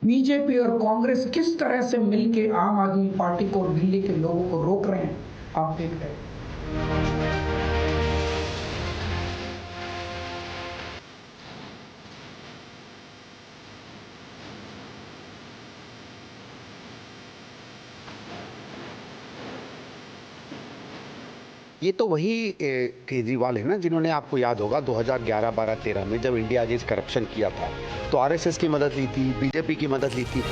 BJP और कांग्रेस किस तरह से मिलके आम आदमी पार्टी को और दिल्ली के लोगों को रोक रहे हैं, आप देख रहे हैं। ये तो वही केजरीवाल है ना, जिन्होंने, आपको याद होगा 2011, 12, 13 में जब इंडिया अगेंस्ट करप्शन किया था तो आरएसएस की मदद ली थी, बीजेपी की मदद ली थी।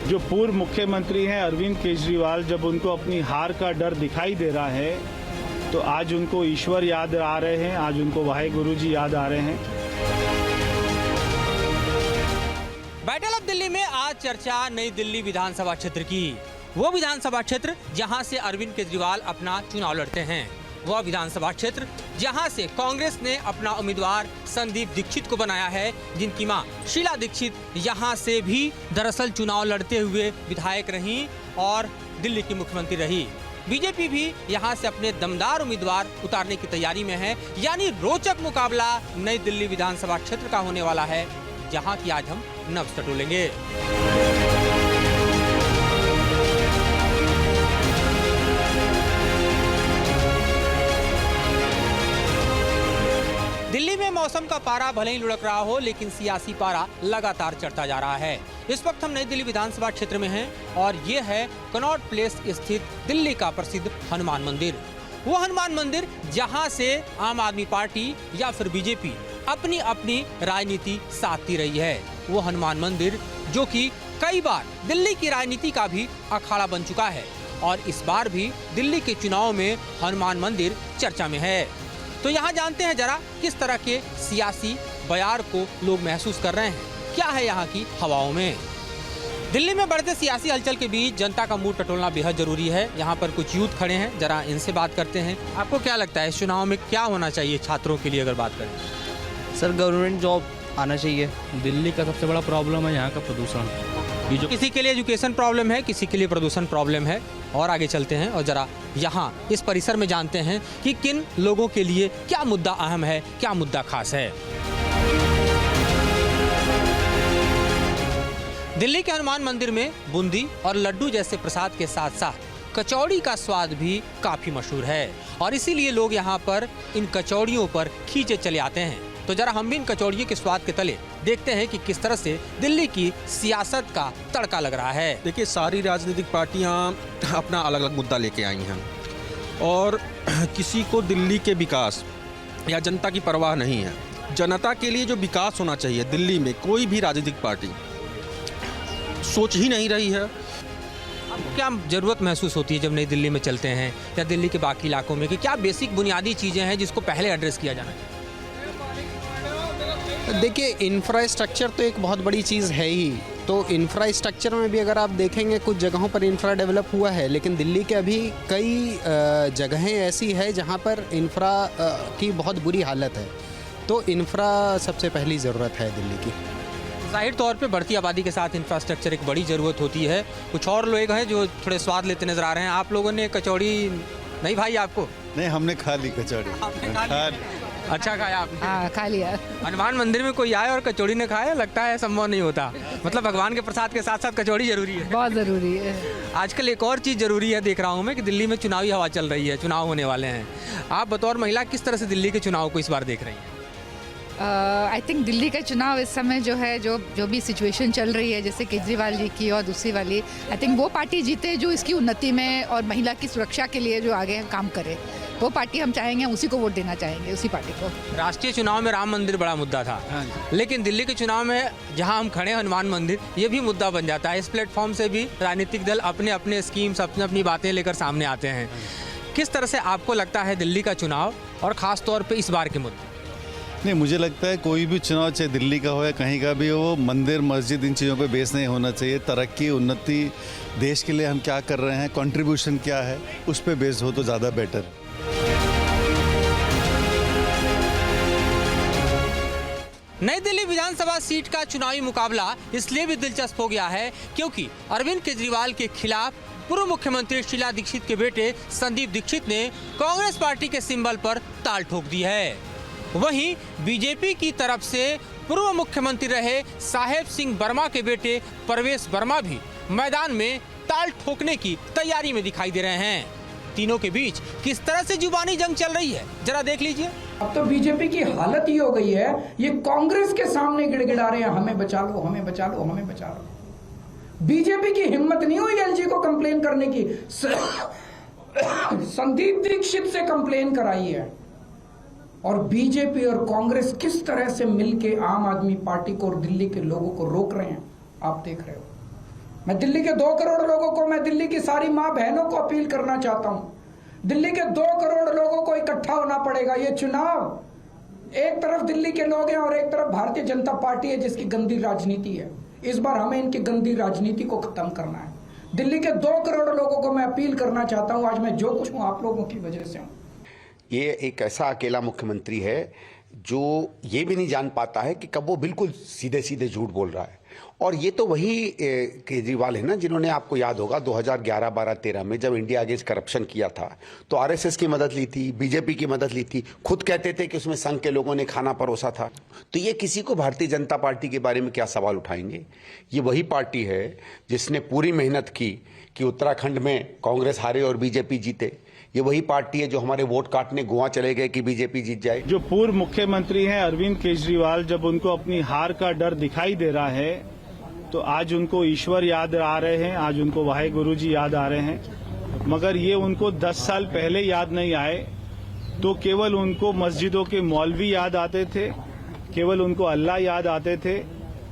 जो पूर्व मुख्यमंत्री हैं अरविंद केजरीवाल, जब उनको अपनी हार का डर दिखाई दे रहा है तो आज उनको ईश्वर याद आ रहे हैं, आज उनको वाहेगुरु जी याद आ रहे हैं। बैटल ऑफ दिल्ली में आज चर्चा नई दिल्ली विधानसभा क्षेत्र की। वो विधानसभा क्षेत्र जहां से अरविंद केजरीवाल अपना चुनाव लड़ते हैं, वह विधानसभा क्षेत्र जहां से कांग्रेस ने अपना उम्मीदवार संदीप दीक्षित को बनाया है, जिनकी मां शीला दीक्षित यहां से भी दरअसल चुनाव लड़ते हुए विधायक रहीं और दिल्ली की मुख्यमंत्री रही। बीजेपी भी यहां से अपने दमदार उम्मीदवार उतारने की तैयारी में है। यानी रोचक मुकाबला नई दिल्ली विधानसभा क्षेत्र का होने वाला है, जहां की आज हम नब्ज टटोलेंगे। दिल्ली में मौसम का पारा भले ही लुढ़क रहा हो, लेकिन सियासी पारा लगातार चढ़ता जा रहा है। इस वक्त हम नई दिल्ली विधानसभा क्षेत्र में हैं और ये है कनॉट प्लेस स्थित दिल्ली का प्रसिद्ध हनुमान मंदिर। वो हनुमान मंदिर जहां से आम आदमी पार्टी या फिर बीजेपी अपनी अपनी राजनीति साधती रही है। वो हनुमान मंदिर जो कि कई बार दिल्ली की राजनीति का भी अखाड़ा बन चुका है और इस बार भी दिल्ली के चुनाव में हनुमान मंदिर चर्चा में है। तो यहाँ जानते हैं जरा किस तरह के सियासी बयार को लोग महसूस कर रहे हैं, क्या है यहाँ की हवाओं में। दिल्ली में बढ़ते सियासी हलचल के बीच जनता का मूड टटोलना बेहद जरूरी है। यहाँ पर कुछ यूथ खड़े हैं, जरा इनसे बात करते हैं। आपको क्या लगता है इस चुनाव में क्या होना चाहिए छात्रों के लिए अगर बात करें? सर गवर्नमेंट जॉब आना चाहिए। दिल्ली का सबसे बड़ा प्रॉब्लम है यहाँ का प्रदूषण। ये जो किसी के लिए एजुकेशन प्रॉब्लम है, किसी के लिए प्रदूषण प्रॉब्लम है। और आगे चलते हैं और जरा यहाँ इस परिसर में जानते हैं कि किन लोगों के लिए क्या मुद्दा अहम है, क्या मुद्दा खास है। दिल्ली के हनुमान मंदिर में बूंदी और लड्डू जैसे प्रसाद के साथ साथ कचौड़ी का स्वाद भी काफी मशहूर है और इसीलिए लोग यहाँ पर इन कचौड़ियों पर खींचे चले आते हैं। तो जरा हम भी इन कचौड़ियों के स्वाद के तले देखते हैं कि किस तरह से दिल्ली की सियासत का तड़का लग रहा है। देखिए, सारी राजनीतिक पार्टियां अपना अलग अलग मुद्दा लेके आई हैं और किसी को दिल्ली के विकास या जनता की परवाह नहीं है। जनता के लिए जो विकास होना चाहिए दिल्ली में, कोई भी राजनीतिक पार्टी सोच ही नहीं रही है। आपको क्या जरूरत महसूस होती है जब नई दिल्ली में चलते हैं या दिल्ली के बाकी इलाकों में, कि क्या बेसिक बुनियादी चीज़ें हैं जिसको पहले एड्रेस किया जाना चाहिए? देखिए, इंफ्रास्ट्रक्चर तो एक बहुत बड़ी चीज़ है ही। तो इंफ्रास्ट्रक्चर में भी अगर आप देखेंगे कुछ जगहों पर इंफ्रा डेवलप हुआ है, लेकिन दिल्ली के अभी कई जगहें ऐसी है जहां पर इंफ्रा की बहुत बुरी हालत है। तो इंफ्रा सबसे पहली ज़रूरत है दिल्ली की। जाहिर तौर पे बढ़ती आबादी के साथ इंफ्रास्ट्रक्चर एक बड़ी ज़रूरत होती है। कुछ और लोग हैं जो थोड़े स्वाद लेते नजर आ रहे हैं। आप लोगों ने कचौड़ी नहीं भाई? आपको नहीं, हमने खा ली कचौड़ी। अच्छा खाया आपने? हाँ, खा लिया। हनुमान मंदिर में कोई आए और कचौड़ी ने खाया, लगता है संभव नहीं होता। मतलब भगवान के प्रसाद के साथ साथ कचौड़ी जरूरी है। बहुत ज़रूरी है। आजकल एक और चीज़ जरूरी है, देख रहा हूँ मैं कि दिल्ली में चुनावी हवा चल रही है, चुनाव होने वाले हैं। आप बतौर महिला किस तरह से दिल्ली के चुनाव को इस बार देख रही हैं? आई थिंक दिल्ली का चुनाव इस समय जो है, जो भी सिचुएशन चल रही है, जैसे केजरीवाल जी की और दूसरी वाली, आई थिंक वो पार्टी जीते जो इसकी उन्नति में और महिला की सुरक्षा के लिए जो आगे काम करे। वो पार्टी हम चाहेंगे, उसी को वोट देना चाहेंगे, उसी पार्टी को। राष्ट्रीय चुनाव में राम मंदिर बड़ा मुद्दा था, लेकिन दिल्ली के चुनाव में जहां हम खड़े हनुमान मंदिर, ये भी मुद्दा बन जाता है। इस प्लेटफॉर्म से भी राजनीतिक दल अपने अपने स्कीम्स, अपनी अपनी बातें लेकर सामने आते हैं। किस तरह से आपको लगता है दिल्ली का चुनाव और ख़ास तौर पे इस बार के मुद्दे? नहीं, मुझे लगता है कोई भी चुनाव, चाहे दिल्ली का हो या कहीं का भी हो, मंदिर मस्जिद इन चीज़ों पे बेस नहीं होना चाहिए। तरक्की, उन्नति, देश के लिए हम क्या कर रहे हैं, कंट्रीब्यूशन क्या है, उस पे बेस्ड हो तो ज़्यादा बेटर। नई दिल्ली विधानसभा सीट का चुनावी मुकाबला इसलिए भी दिलचस्प हो गया है क्योंकि अरविंद केजरीवाल के खिलाफ पूर्व मुख्यमंत्री शीला दीक्षित के बेटे संदीप दीक्षित ने कांग्रेस पार्टी के सिंबल पर ताल ठोक दी है। वहीं बीजेपी की तरफ से पूर्व मुख्यमंत्री रहे साहेब सिंह वर्मा के बेटे परवेश वर्मा भी मैदान में ताल ठोकने की तैयारी में दिखाई दे रहे हैं। तीनों के बीच किस तरह से जुबानी जंग चल रही है, जरा देख लीजिए। अब तो बीजेपी की हालत ये हो गई है, ये कांग्रेस के सामने गिड़गिड़ा रहे हैं, हमें बचा लो, हमें बचा लो, हमें बचा लो। बीजेपी की हिम्मत नहीं हुई एलजी को कंप्लेन करने की। संदीप दीक्षित से कंप्लेन कराई है। और बीजेपी और कांग्रेस किस तरह से मिलके आम आदमी पार्टी को और दिल्ली के लोगों को रोक रहे हैं, आप देख रहे हो। मैं दिल्ली के 2 करोड़ लोगों को, मैं दिल्ली की सारी मां बहनों को अपील करना चाहता हूं। दिल्ली के 2 करोड़ लोगों को इकट्ठा होना पड़ेगा। ये चुनाव, एक तरफ दिल्ली के लोग हैं और एक तरफ भारतीय जनता पार्टी है जिसकी गंदी राजनीति है। इस बार हमें इनकी गंदी राजनीति को खत्म करना है। दिल्ली के 2 करोड़ लोगों को मैं अपील करना चाहता हूं। आज मैं जो कुछ हूं आप लोगों की वजह से हूं। ये एक ऐसा अकेला मुख्यमंत्री है जो ये भी नहीं जान पाता है कि कब वो बिल्कुल सीधे सीधे झूठ बोल रहा है। और ये तो वही केजरीवाल है ना, जिन्होंने, आपको याद होगा 2011, 12, 13 में जब इंडिया अगेंस्ट करप्शन किया था तो आरएसएस की मदद ली थी, बीजेपी की मदद ली थी। खुद कहते थे कि उसमें संघ के लोगों ने खाना परोसा था। तो ये किसी को भारतीय जनता पार्टी के बारे में क्या सवाल उठाएंगे। ये वही पार्टी है जिसने पूरी मेहनत की कि उत्तराखंड में कांग्रेस हारे और बीजेपी जीते। ये वही पार्टी है जो हमारे वोट काटने गोवा चले गए कि बीजेपी जीत जाए। जो पूर्व मुख्यमंत्री हैं अरविंद केजरीवाल, जब उनको अपनी हार का डर दिखाई दे रहा है तो आज उनको ईश्वर याद आ रहे हैं, आज उनको वाहे गुरु जी याद आ रहे हैं। मगर ये उनको 10 साल पहले याद नहीं आए तो केवल उनको मस्जिदों के मौलवी याद आते थे, केवल उनको अल्लाह याद आते थे,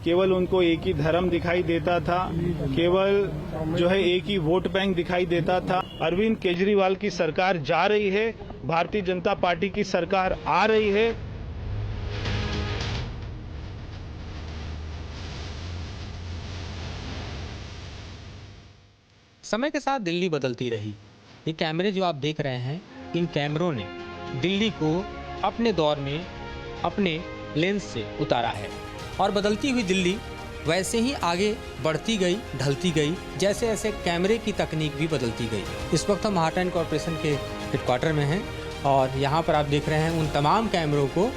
केवल उनको एक ही धर्म दिखाई देता था, केवल जो है एक ही वोट बैंक दिखाई देता था। अरविंद केजरीवाल की सरकार जा रही है, भारतीय जनता पार्टी की सरकार आ रही है। समय के साथ दिल्ली बदलती रही। ये कैमरे जो आप देख रहे हैं, इन कैमरों ने दिल्ली को अपने दौर में अपने लेंस से उतारा है और बदलती हुई दिल्ली वैसे ही आगे बढ़ती गई, ढलती गई, जैसे जैसे कैमरे की तकनीक भी बदलती गई। इस वक्त हम महाराष्ट्र कॉरपोरेशन के हेडक्वार्टर में हैं और यहाँ पर आप देख रहे हैं उन तमाम कैमरों को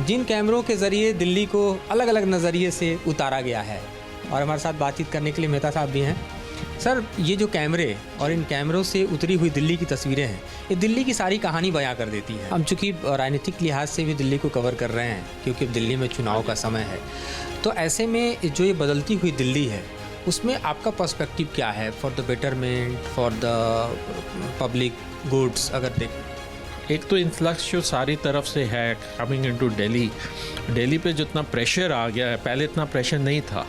जिन कैमरों के ज़रिए दिल्ली को अलग अलग नज़रिए से उतारा गया है। और हमारे साथ बातचीत करने के लिए मेहता साहब भी हैं। सर, ये जो कैमरे और इन कैमरों से उतरी हुई दिल्ली की तस्वीरें हैं, ये दिल्ली की सारी कहानी बयां कर देती हैं। हम चूँकि राजनीतिक लिहाज से भी दिल्ली को कवर कर रहे हैं क्योंकि दिल्ली में चुनाव का समय है, तो ऐसे में जो ये बदलती हुई दिल्ली है उसमें आपका पर्सपेक्टिव क्या है for the betterment, for the public goods? अगर देखें, एक तो इन्फ्लक्स जो सारी तरफ से है कमिंग इनटू दिल्ली पे जितना प्रेशर आ गया है, पहले इतना प्रेशर नहीं था।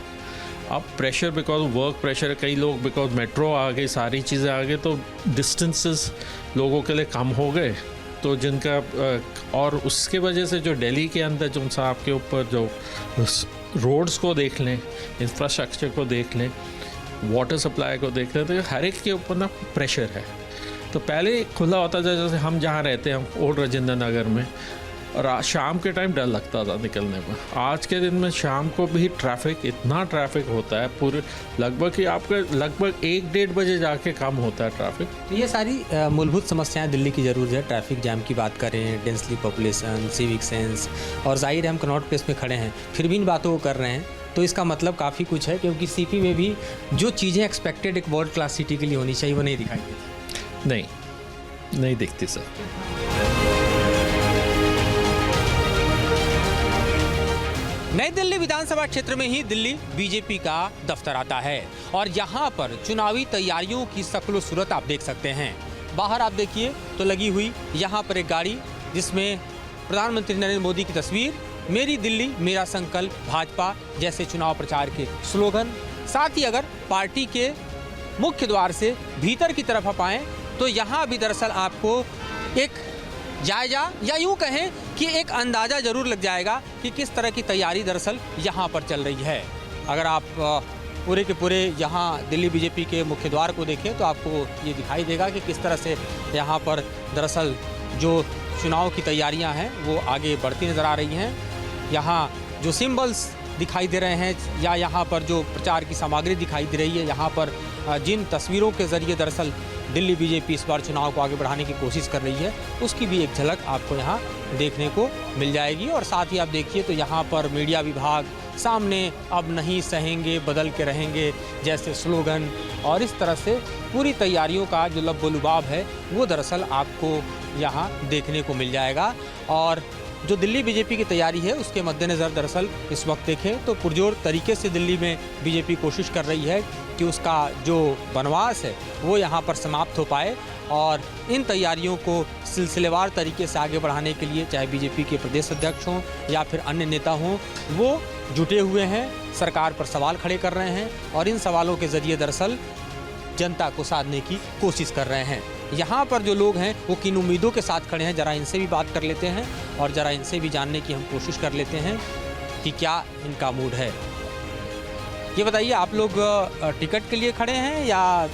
अब प्रेशर बिकॉज वर्क प्रेशर, कई लोग बिकॉज मेट्रो आ गई, सारी चीज़ें आ गई, तो डिस्टेंसेस लोगों के लिए कम हो गए। तो जिनका और उसके वजह से जो दिल्ली के अंदर जो सा आपके ऊपर जो रोड्स को देख लें, इंफ्रास्ट्रक्चर को देख लें, वाटर सप्लाई को देख लें, तो हर एक के ऊपर ना प्रेशर है। तो पहले खुला होता था, जैसे हम जहाँ रहते हैं ओल्ड राजेंद्र नगर में, और शाम के टाइम डर लगता था निकलने में। आज के दिन में शाम को भी ट्रैफिक, इतना ट्रैफिक होता है पूरे लगभग कि आपका लगभग 1-1.5 बजे जाके कम होता है ट्रैफिक। तो ये सारी मूलभूत समस्याएं दिल्ली की ज़रूर है। ट्रैफिक जैम की बात करें, डेंसली पॉपुलेशन, सिविक सेंस, और जाहिर है हम कनॉट प्लेस में खड़े हैं फिर भी इन बातों को कर रहे हैं, तो इसका मतलब काफ़ी कुछ है क्योंकि सीपी में भी जो चीज़ें एक्सपेक्टेड एक वर्ल्ड क्लास सिटी के लिए होनी चाहिए वो नहीं दिखाई देती। नहीं दिखती सर। नई दिल्ली विधानसभा क्षेत्र में ही दिल्ली बीजेपी का दफ्तर आता है और यहाँ पर चुनावी तैयारियों की शक्ल सूरत आप देख सकते हैं। बाहर आप देखिए तो लगी हुई यहाँ पर एक गाड़ी जिसमें प्रधानमंत्री नरेंद्र मोदी की तस्वीर, मेरी दिल्ली मेरा संकल्प भाजपा जैसे चुनाव प्रचार के स्लोगन। साथ ही अगर पार्टी के मुख्य द्वार से भीतर की तरफ आप आएँ तो यहाँ भी दरअसल आपको एक जायजा या यूँ कहें कि एक अंदाज़ा ज़रूर लग जाएगा कि किस तरह की तैयारी दरअसल यहाँ पर चल रही है। अगर आप पूरे के पूरे यहाँ दिल्ली बीजेपी के मुख्य द्वार को देखें तो आपको ये दिखाई देगा कि किस तरह से यहाँ पर दरअसल जो चुनाव की तैयारियाँ हैं वो आगे बढ़ती नज़र आ रही हैं। यहाँ जो सिंबल्स दिखाई दे रहे हैं या यहाँ पर जो प्रचार की सामग्री दिखाई दे रही है, यहाँ पर जिन तस्वीरों के जरिए दरअसल दिल्ली बीजेपी इस बार चुनाव को आगे बढ़ाने की कोशिश कर रही है, उसकी भी एक झलक आपको यहाँ देखने को मिल जाएगी। और साथ ही आप देखिए तो यहाँ पर मीडिया विभाग सामने अब नहीं सहेंगे बदल के रहेंगे जैसे स्लोगन और इस तरह से पूरी तैयारियों का जो लब्बो-लुबाब है वो दरअसल आपको यहाँ देखने को मिल जाएगा। और जो दिल्ली बीजेपी की तैयारी है उसके मद्देनज़र दरअसल इस वक्त देखें तो पुरजोर तरीके से दिल्ली में बीजेपी कोशिश कर रही है कि उसका जो वनवास है वो यहाँ पर समाप्त हो पाए। और इन तैयारियों को सिलसिलेवार तरीके से आगे बढ़ाने के लिए चाहे बीजेपी के प्रदेश अध्यक्ष हों या फिर अन्य नेता हों, वो जुटे हुए हैं, सरकार पर सवाल खड़े कर रहे हैं और इन सवालों के ज़रिए दरअसल जनता को साधने की कोशिश कर रहे हैं। यहाँ पर जो लोग हैं वो किन उम्मीदों के साथ खड़े हैं, ज़रा इनसे भी बात कर लेते हैं और ज़रा इनसे भी जानने की हम कोशिश कर लेते हैं कि क्या इनका मूड है। ये बताइए, आप लोग टिकट के लिए खड़े हैं या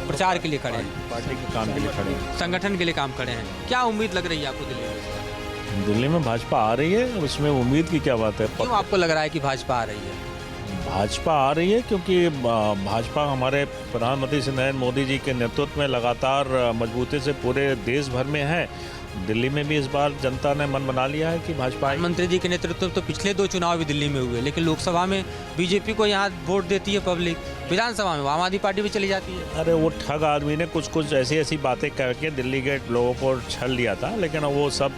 प्रचार के लिए खड़े हैं? पार्टी के काम के लिए खड़े हैं, संगठन के लिए काम खड़े हैं। क्या उम्मीद लग रही है आपको दिल्ली में? दिल्ली में भाजपा आ रही है, उसमें उम्मीद की क्या बात है। क्यों आपको लग रहा है कि भाजपा आ रही है? भाजपा आ रही है क्योंकि भाजपा हमारे प्रधानमंत्री श्री नरेंद्र मोदी जी के नेतृत्व में लगातार मजबूती से पूरे देश भर में है। दिल्ली में भी इस बार जनता ने मन बना लिया है कि भाजपा। प्रधानमंत्री जी के नेतृत्व तो पिछले 2 चुनाव भी दिल्ली में हुए, लेकिन लोकसभा में बीजेपी को यहाँ वोट देती है पब्लिक, विधानसभा में आम आदमी पार्टी भी चली जाती है। अरे वो ठग आदमी ने कुछ ऐसी बातें करके दिल्ली के लोगों को छल लिया था, लेकिन वो सब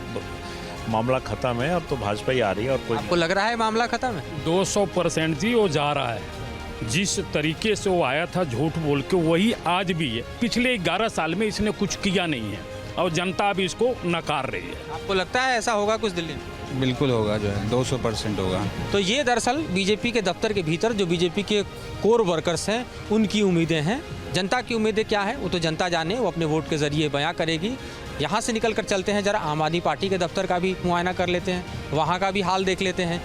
मामला खत्म है। अब तो भाजपा ही आ रही है। और कोई आपको लग रहा है मामला खत्म है? 200% जी वो जा रहा है। जिस तरीके से वो आया था झूठ बोल के, वही आज भी है। पिछले 11 साल में इसने कुछ किया नहीं है और जनता भी इसको नकार रही है। आपको लगता है ऐसा होगा कुछ दिल्ली में? बिल्कुल होगा, जो है 200% होगा। तो ये दरअसल बीजेपी के दफ्तर के भीतर जो बीजेपी के कोर वर्कर्स हैं उनकी उम्मीदें हैं। जनता की उम्मीदें क्या है वो तो जनता जाने, वो अपने वोट के जरिए बयां करेगी। यहाँ से निकल कर चलते हैं, जरा आम आदमी पार्टी के दफ्तर का भी मुआयना कर लेते हैं, वहाँ का भी हाल देख लेते हैं।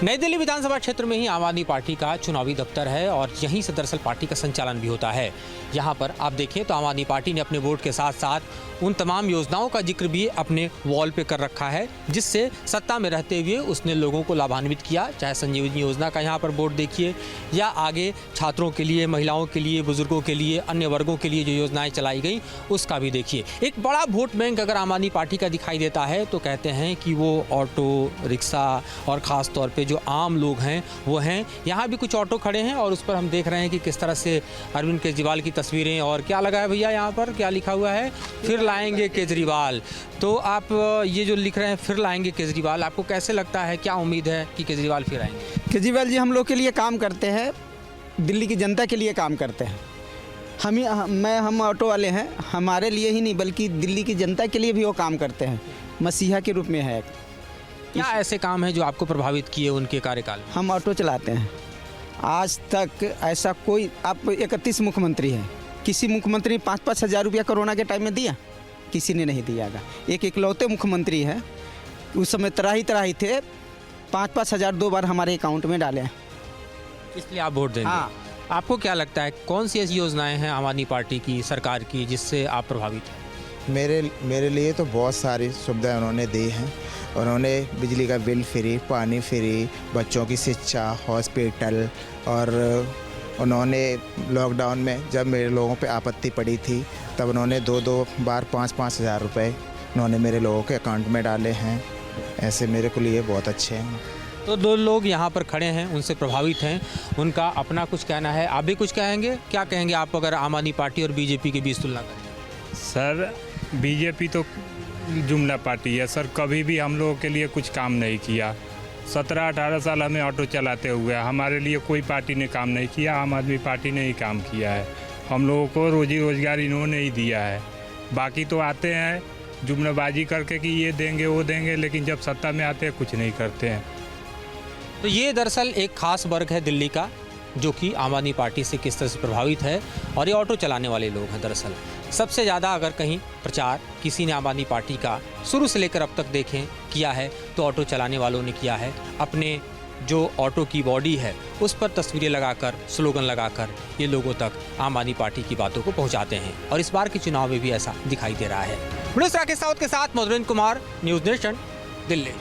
नई दिल्ली विधानसभा क्षेत्र में ही आम आदमी पार्टी का चुनावी दफ्तर है और यहीं से दरअसल पार्टी का संचालन भी होता है। यहाँ पर आप देखें तो आम आदमी पार्टी ने अपने वोट के साथ साथ उन तमाम योजनाओं का जिक्र भी अपने वॉल पे कर रखा है जिससे सत्ता में रहते हुए उसने लोगों को लाभान्वित किया। चाहे संजीवनी योजना का यहाँ पर बोर्ड देखिए या आगे छात्रों के लिए, महिलाओं के लिए, बुजुर्गों के लिए, अन्य वर्गों के लिए जो योजनाएं चलाई गई उसका भी देखिए। एक बड़ा वोट बैंक अगर आम आदमी पार्टी का दिखाई देता है तो कहते हैं कि वो ऑटो रिक्शा और ख़ास तौर पर जो आम लोग हैं वो हैं। यहाँ भी कुछ ऑटो खड़े हैं और उस पर हम देख रहे हैं कि किस तरह से अरविंद केजरीवाल की तस्वीरें, और क्या लगा है भैया यहाँ पर, क्या लिखा हुआ है, फिर लाएंगे केजरीवाल। तो आप ये जो लिख रहे हैं फिर लाएंगे केजरीवाल, आपको कैसे लगता है, क्या उम्मीद है कि केजरीवाल फिर आएंगे? केजरीवाल जी हम लोग के लिए काम करते हैं, दिल्ली की जनता के लिए काम करते हैं। हम ऑटो वाले हैं, हमारे लिए ही नहीं बल्कि दिल्ली की जनता के लिए भी वो काम करते हैं, मसीहा के रूप में है। क्या ऐसे काम है जो आपको प्रभावित किए उनके कार्यकाल में? हम ऑटो चलाते हैं, आज तक ऐसा कोई, आप 31 मुख्यमंत्री हैं, किसी मुख्यमंत्री ने 5-5 हज़ार रुपया कोरोना के टाइम में दिया? किसी ने नहीं दिया। एक इकलौते मुख्यमंत्री हैं, उस समय तराही थे, 5-5 हज़ार 2 बार हमारे अकाउंट में डाले हैं। इसलिए आप वोट देंगे? हाँ। आपको क्या लगता है कौन सी ऐसी योजनाएं हैं आम आदमी पार्टी की, सरकार की, जिससे आप प्रभावित हैं? मेरे लिए तो बहुत सारी सुविधाएं उन्होंने दी हैं। उन्होंने बिजली का बिल फ्री, पानी फ्री, बच्चों की शिक्षा, हॉस्पिटल, और उन्होंने लॉकडाउन में जब मेरे लोगों पे आपत्ति पड़ी थी तब उन्होंने 2-2 बार 5-5 हज़ार रुपये उन्होंने मेरे लोगों के अकाउंट में डाले हैं। ऐसे मेरे को लिए बहुत अच्छे हैं। तो 2 लोग यहाँ पर खड़े हैं, उनसे प्रभावित हैं, उनका अपना कुछ कहना है, आप भी कुछ कहेंगे? क्या कहेंगे आप अगर आम आदमी पार्टी और बीजेपी के बीच तुलना करें? सर बीजेपी तो जुमला पार्टी है सर, कभी भी हम लोगों के लिए कुछ काम नहीं किया। 17-18 साल हमें ऑटो चलाते हुए हमारे लिए कोई पार्टी ने काम नहीं किया, आम आदमी पार्टी ने ही काम किया है। हम लोगों को रोजी रोजगार इन्होंने ही दिया है। बाकी तो आते हैं जुमलाबाजी करके कि ये देंगे वो देंगे, लेकिन जब सत्ता में आते हैं कुछ नहीं करते हैं। तो ये दरअसल एक खास वर्ग है दिल्ली का जो कि आम आदमी पार्टी से किस तरह से प्रभावित है, और ये ऑटो चलाने वाले लोग हैं। दरअसल सबसे ज़्यादा अगर कहीं प्रचार किसी ने आम आदमी पार्टी का शुरू से लेकर अब तक देखें किया है तो ऑटो चलाने वालों ने किया है। अपने जो ऑटो की बॉडी है उस पर तस्वीरें लगाकर, स्लोगन लगाकर ये लोगों तक आम आदमी पार्टी की बातों को पहुंचाते हैं, और इस बार के चुनाव में भी ऐसा दिखाई दे रहा है। के साथ मधुरेंद्र कुमार, न्यूज़ नेशन, दिल्ली।